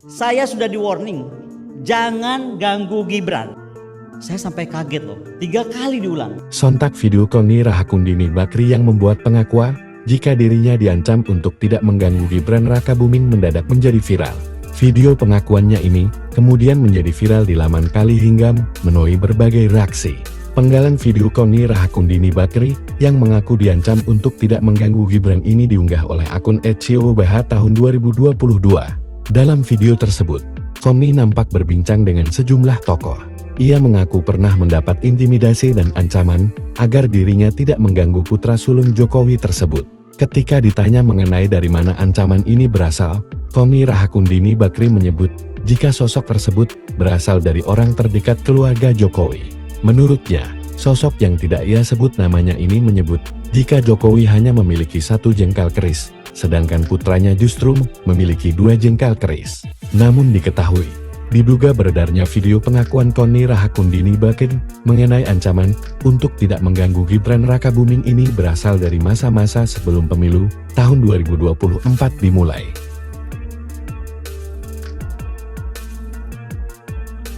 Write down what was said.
Saya sudah di warning, jangan ganggu Gibran. Saya sampai kaget loh, 3 kali diulang. Sontak video Koni Rahakundini Bakri yang membuat pengakuan jika dirinya diancam untuk tidak mengganggu Gibran Rakabuming mendadak menjadi viral. Video pengakuannya ini kemudian menjadi viral di laman Kali hingga menuai berbagai reaksi. Penggalan video Koni Rahakundini Bakri yang mengaku diancam untuk tidak mengganggu Gibran ini diunggah oleh akun @ciobh tahun 2022. Dalam video tersebut, Koni nampak berbincang dengan sejumlah tokoh. Ia mengaku pernah mendapat intimidasi dan ancaman agar dirinya tidak mengganggu putra sulung Jokowi tersebut. Ketika ditanya mengenai dari mana ancaman ini berasal, Koni Rahakundini Bakri menyebut jika sosok tersebut berasal dari orang terdekat keluarga Jokowi. Menurutnya, sosok yang tidak ia sebut namanya ini menyebut jika Jokowi hanya memiliki 1 jengkal keris, sedangkan putranya justru memiliki 2 jengkal keris. Namun diketahui, diduga beredarnya video pengakuan Koni Rahakundini Bakri mengenai ancaman untuk tidak mengganggu Gibran Rakabuming ini berasal dari masa-masa sebelum pemilu tahun 2024 dimulai.